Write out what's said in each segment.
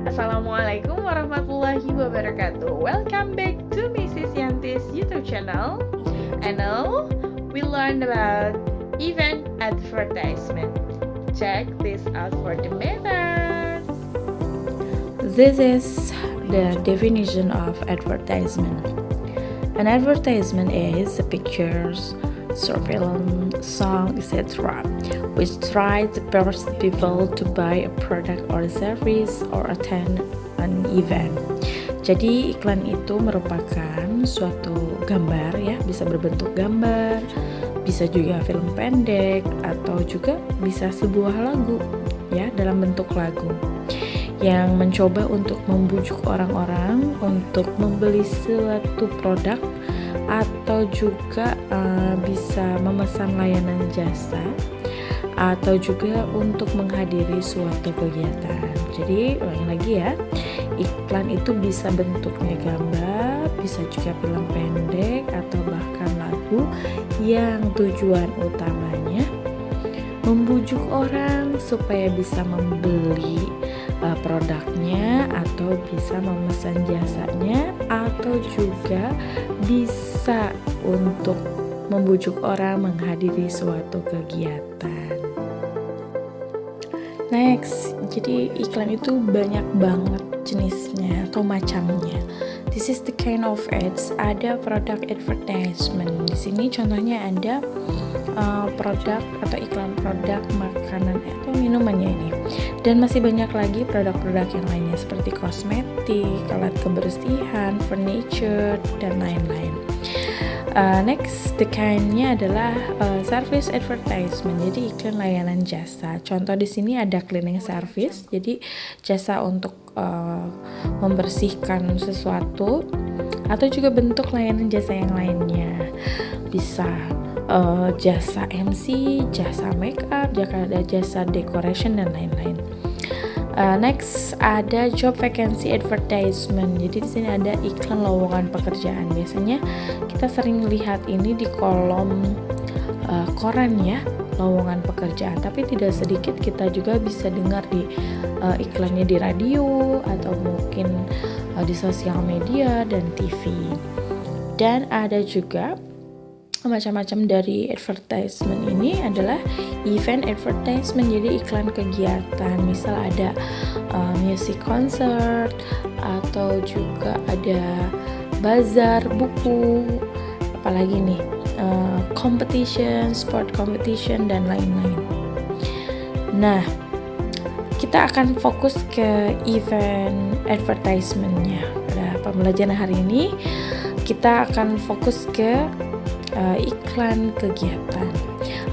Assalamualaikum warahmatullahi wabarakatuh. Welcome back to Mrs. Yanti's YouTube channel. And now we learn about event advertisement. Check this out for the methods. This is the definition of advertisement. An advertisement is pictures, short film, song, etc., which try to force people to buy a product or service or attend an event. Jadi iklan itu merupakan suatu gambar ya, bisa berbentuk gambar, bisa juga film pendek atau juga bisa sebuah lagu ya dalam bentuk lagu yang mencoba untuk membujuk orang-orang untuk membeli suatu produk atau juga bisa memesan layanan jasa atau juga untuk menghadiri suatu kegiatan. Jadi ulangi lagi ya, iklan itu bisa bentuknya gambar, bisa juga film pendek atau bahkan lagu yang tujuan utamanya membujuk orang supaya bisa membeli produknya atau bisa memesan jasanya atau juga bisa untuk membujuk orang menghadiri suatu kegiatan. Next, jadi iklan itu banyak banget jenisnya atau macamnya. This is the kind of ads. Ada product advertisement. Di sini contohnya ada produk atau iklan produk makanan atau minumannya ini. Dan masih banyak lagi produk-produk yang lainnya seperti kosmetik, alat kebersihan, furniture, dan lain-lain. Next, the kind-nya adalah service advertisement. Jadi iklan layanan jasa. Contoh di sini ada cleaning service. Jadi jasa untuk membersihkan sesuatu atau juga bentuk layanan jasa yang lainnya. Bisa jasa MC, jasa make up, jasa decoration dan lain-lain. Next ada job vacancy advertisement. Jadi di sini ada iklan lowongan pekerjaan. Biasanya kita sering lihat ini di kolom koran ya, lowongan pekerjaan. Tapi tidak sedikit kita juga bisa dengar di iklannya di radio atau mungkin di sosial media dan TV. Dan ada juga macam-macam dari advertisement ini adalah event advertisement, jadi iklan kegiatan. Misal ada music concert atau juga ada bazar buku, apalagi nih competition, sport competition dan lain-lain. Nah, kita akan fokus ke event advertisementnya. Pada pembelajaran hari ini kita akan fokus ke iklan kegiatan.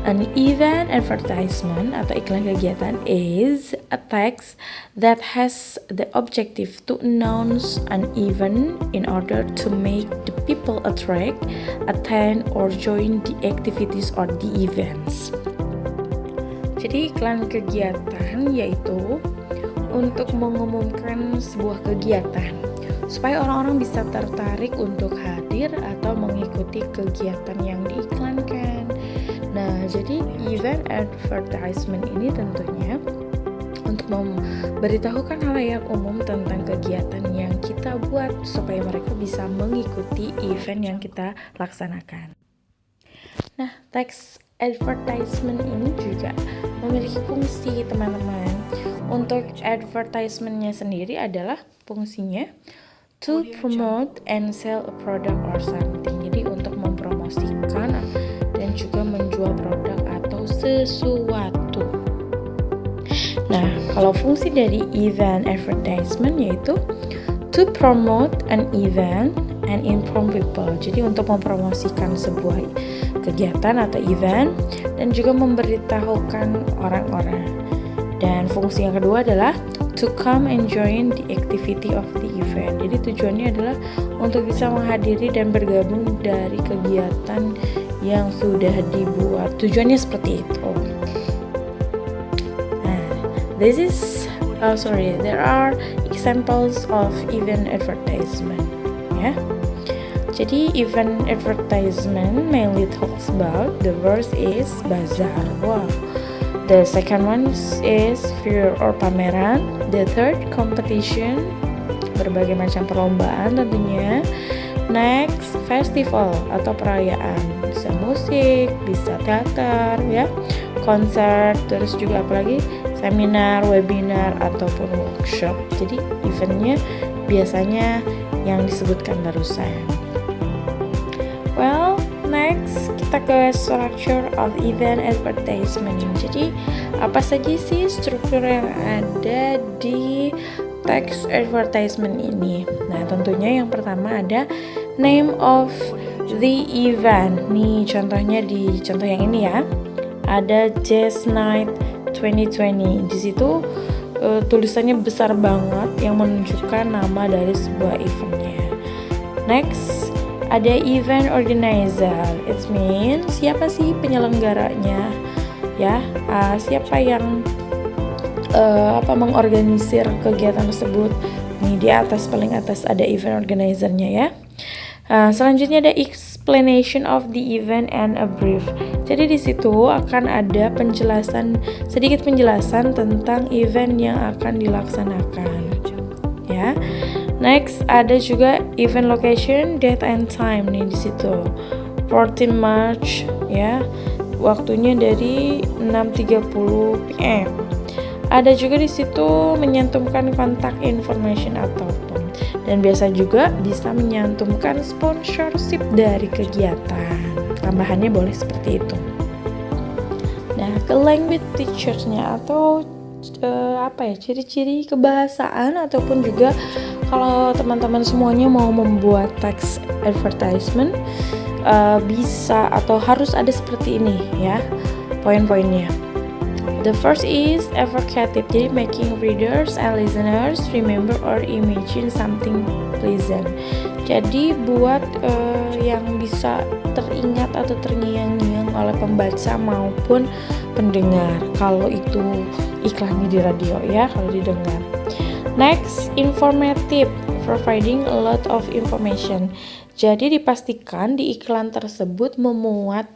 An event advertisement atau iklan kegiatan is a text that has the objective to announce an event in order to make the people attract, attend, or join the activities or the events. Jadi iklan kegiatan yaitu untuk mengumumkan sebuah kegiatan supaya orang-orang bisa tertarik untuk hadir atau mengikuti kegiatan yang diiklankan. Nah, jadi event advertisement ini tentunya untuk memberitahukan halayak umum tentang kegiatan yang kita buat supaya mereka bisa mengikuti event yang kita laksanakan. Nah, teks advertisement ini juga memiliki fungsi, teman-teman. Untuk advertisementnya sendiri adalah fungsinya to promote and sell a product or something. Jadi untuk mempromosikan dan juga menjual produk atau sesuatu. Nah, kalau fungsi dari event advertisement yaitu to promote an event and inform people. Jadi untuk mempromosikan sebuah kegiatan atau event dan juga memberitahukan orang-orang. Dan fungsi yang kedua adalah to come and join the activity of the event. Jadi tujuannya adalah untuk bisa menghadiri dan bergabung dari kegiatan yang sudah dibuat. Tujuannya seperti itu. Nah, there are examples of event advertisement. Ya. Jadi event advertisement mainly talks about the first is bazaar. Wow. The second one is fair or pameran. The third, competition, berbagai macam perlombaan tentunya. Next, festival atau perayaan, bisa musik, bisa teater ya, konser, terus juga apalagi seminar, webinar ataupun workshop. Jadi eventnya biasanya yang disebutkan barusan. Well, next kita ke structure of event advertisement. Jadi apa saja sih struktur yang ada di text advertisement ini? Nah, tentunya yang pertama ada name of the event. Nih contohnya di contoh yang ini ya. Ada Jazz Night 2020. Di situ tulisannya besar banget yang menunjukkan nama dari sebuah eventnya. Next, ada event organizer. It means siapa sih penyelenggaranya? Ya, siapa yang mengorganisir kegiatan tersebut. Nih di atas, paling atas ada event organizer-nya ya. Selanjutnya ada explanation of the event and a brief. Jadi di situ akan ada sedikit penjelasan tentang event yang akan dilaksanakan. Ya. Next ada juga event location, date and time nih di situ. 14 March ya. Waktunya dari 6:30 PM. Ada juga di situ menyantumkan kontak information ataupun, dan biasa juga bisa menyantumkan sponsorship dari kegiatan. Tambahannya boleh seperti itu. Nah, ke language teacher-nya atau ciri-ciri kebahasaan, ataupun juga kalau teman-teman semuanya mau membuat text advertisement, bisa atau harus ada seperti ini ya poin-poinnya. The first is evocative, jadi making readers and listeners remember or imagine something pleasant. Jadi buat yang bisa teringat atau terngiang-ngiang oleh pembaca maupun pendengar. Kalau itu iklannya di radio ya, kalau didengar. Next, informative, providing a lot of information. Jadi dipastikan di iklan tersebut memuat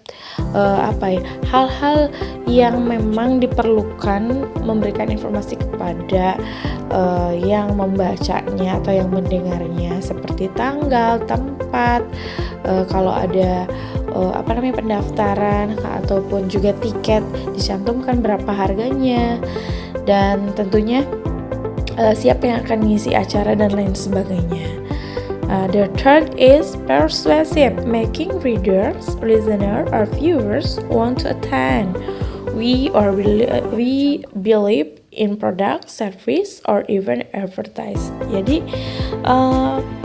hal-hal yang memang diperlukan, memberikan informasi kepada yang membacanya atau yang mendengarnya, seperti tanggal, tempat, kalau ada pendaftaran ataupun juga tiket dicantumkan berapa harganya, dan tentunya siapa yang akan mengisi acara dan lain sebagainya. The third is persuasive, making readers, listener, or viewers want to attend. We believe in product, service, or even advertise. Jadi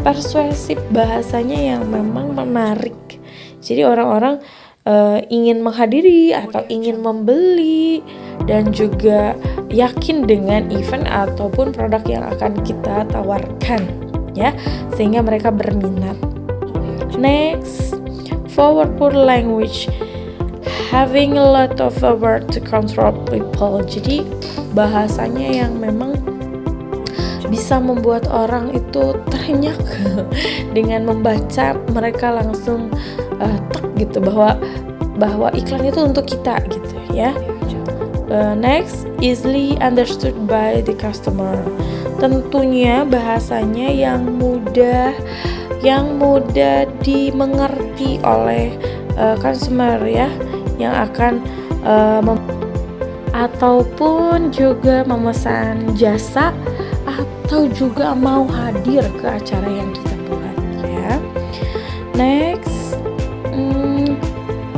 persuasif, bahasanya yang memang menarik. Jadi orang-orang ingin menghadiri atau ingin membeli dan juga yakin dengan event ataupun produk yang akan kita tawarkan ya, sehingga mereka berminat. Next, powerful language, having a lot of word to control people. Jadi bahasanya yang memang bisa membuat orang itu terenyak dengan membaca, mereka langsung gitu bahwa iklan itu untuk kita gitu ya. Next, easily understood by the customer. Tentunya bahasanya yang mudah dimengerti oleh consumer ya, yang akan ataupun juga memesan jasa atau juga mau hadir ke acara yang kita buat ya. Next,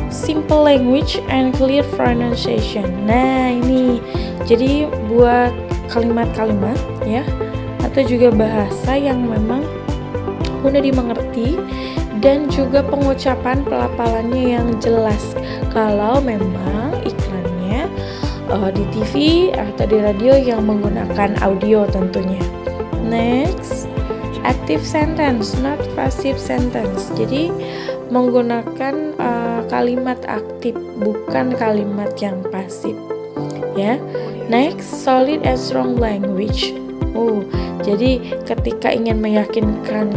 simple language and clear pronunciation. Nah ini jadi buat kalimat-kalimat ya, atau juga bahasa yang memang mudah dimengerti dan juga pengucapan pelafalannya yang jelas kalau memang iklannya di TV atau di radio yang menggunakan audio tentunya. Next, active sentence, not passive sentence. Jadi menggunakan kalimat aktif, bukan kalimat yang pasif ya. Next, solid and strong language. Jadi ketika ingin meyakinkan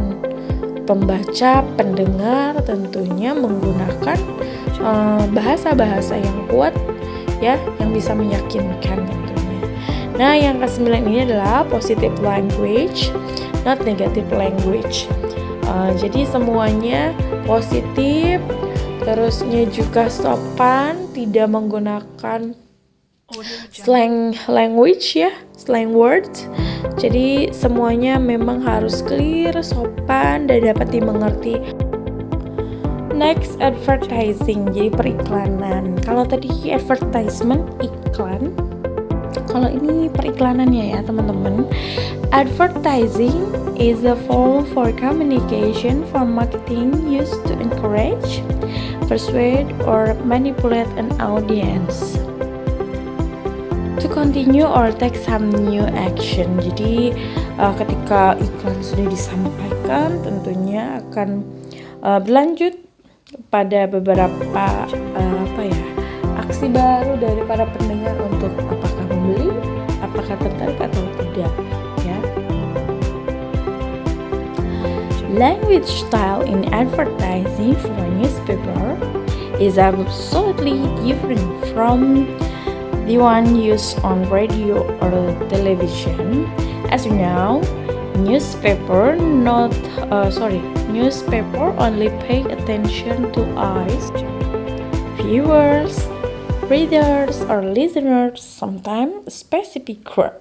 pembaca, pendengar, tentunya menggunakan bahasa-bahasa yang kuat ya, yang bisa meyakinkan tentunya. Nah, yang ke-9 ini adalah positive language, not negative language. Jadi semuanya positif, terusnya juga sopan, tidak menggunakan slang language ya, slang words. Jadi semuanya memang harus clear, sopan, dan dapat dimengerti. Next, advertising, jadi periklanan. Kalau tadi advertisement, iklan. Kalau ini periklanannya ya teman-teman. Advertising is a form for communication for marketing used to encourage, persuade, or manipulate an audience to continue or take some new action. Jadi ketika iklan sudah disampaikan, tentunya akan berlanjut pada beberapa aksi baru dari para pendengar untuk apakah membeli, apakah tertarik atau tidak ya. Language style in advertising for a newspaper is absolutely different from the one used on radio or television. As you know, newspaper only pay attention to eyes, viewers, readers, or listeners, sometimes a specific crowd,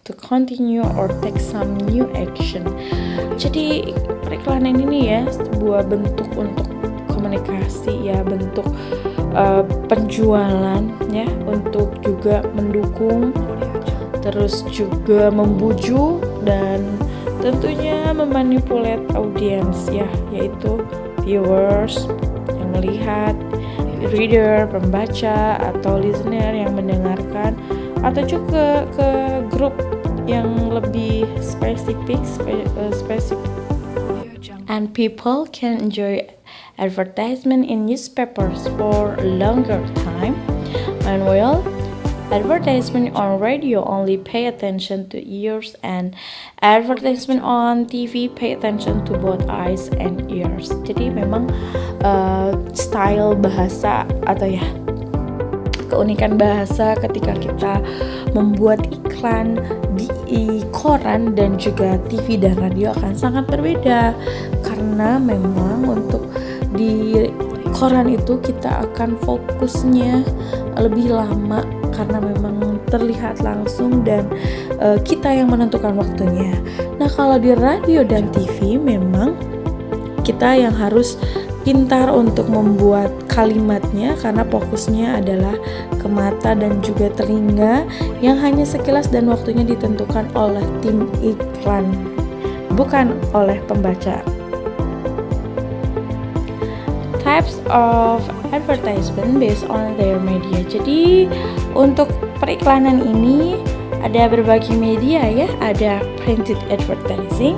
to continue or take some new action. Jadi periklanan ini ya sebuah bentuk untuk komunikasi ya, bentuk penjualan ya, untuk juga mendukung, terus juga membujuk dan tentunya memanipulate audiens ya, yaitu viewers yang melihat, reader, pembaca, atau listener yang mendengarkan, atau juga ke grup yang lebih spesifik. And people can enjoy advertisement in newspapers for a longer time. Meanwhile, advertisement on radio only pay attention to ears, and advertisement on TV pay attention to both eyes and ears. Jadi memang style bahasa atau ya keunikan bahasa ketika kita membuat iklan di koran dan juga TV dan radio akan sangat berbeda, karena memang untuk di koran itu kita akan fokusnya lebih lama karena memang terlihat langsung dan kita yang menentukan waktunya. Nah, kalau di radio dan TV memang kita yang harus pintar untuk membuat kalimatnya, karena fokusnya adalah ke mata dan juga telinga yang hanya sekilas dan waktunya ditentukan oleh tim iklan, bukan oleh pembaca. Types of advertisement based on their media. Jadi untuk periklanan ini ada berbagai media ya, ada printed advertising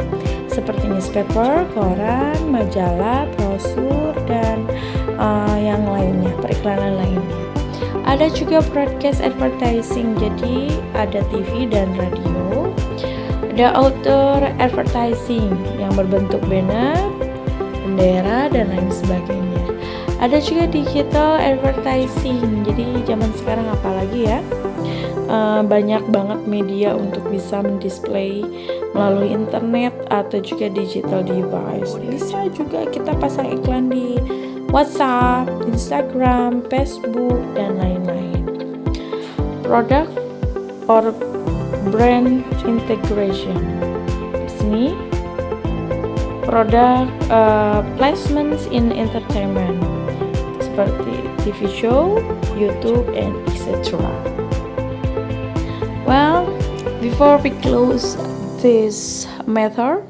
seperti newspaper, koran, majalah, brosur, dan yang lainnya, periklanan lainnya. Ada juga broadcast advertising, jadi ada TV dan radio. Ada outdoor advertising yang berbentuk banner, bendera, dan lain sebagainya. Ada juga digital advertising, jadi zaman sekarang apalagi ya, banyak banget media untuk bisa mendisplay melalui internet atau juga digital device. Bisa juga kita pasang iklan di WhatsApp, Instagram, Facebook, dan lain-lain. Product or brand integration. Di sini product placements in entertainment seperti TV show, YouTube, and etc. Well, before we close this method,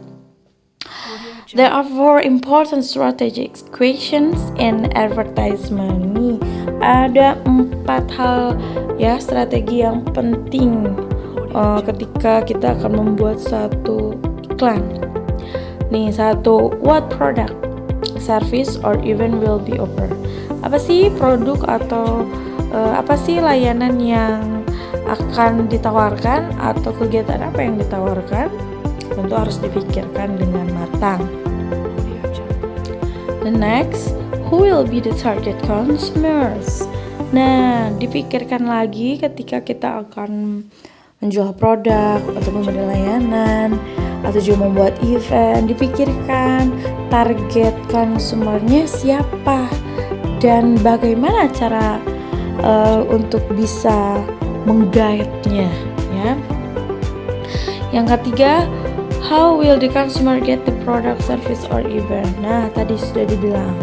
there are 4 important strategic questions in advertisement. Nih, ada 4 hal ya strategi yang penting ketika kita akan membuat satu iklan. Nih, 1, what product, service, or even will be offered. Apa sih produk atau apa sih layanan yang akan ditawarkan atau kegiatan apa yang ditawarkan? Tentu harus dipikirkan dengan matang. The next, who will be the target consumers? Nah, dipikirkan lagi ketika kita akan menjual produk atau memberi layanan atau juga membuat event, dipikirkan target konsumernya siapa dan bagaimana cara untuk bisa mengguide-nya, ya. Yang ketiga, how will the consumer get the product, service, or event? Nah, tadi sudah dibilang,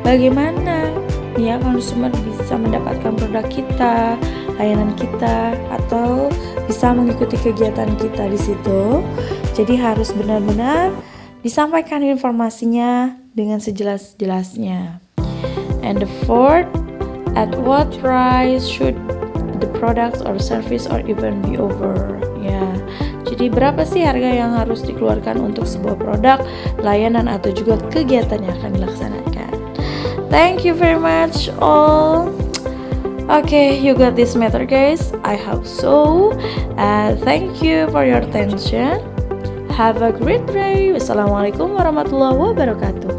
bagaimana ya konsumer bisa mendapatkan produk kita, layanan kita, atau bisa mengikuti kegiatan kita di situ. Jadi harus benar-benar disampaikan informasinya dengan sejelas-jelasnya. And the fourth, at what price should the products or service or event be offered? Ya, jadi berapa sih harga yang harus dikeluarkan untuk sebuah produk, layanan, atau juga kegiatan yang akan dilaksanakan? Thank you very much all. Okay, you got this matter, guys. I hope so. Thank you for your attention. Have a great day. Wassalamualaikum warahmatullahi wabarakatuh.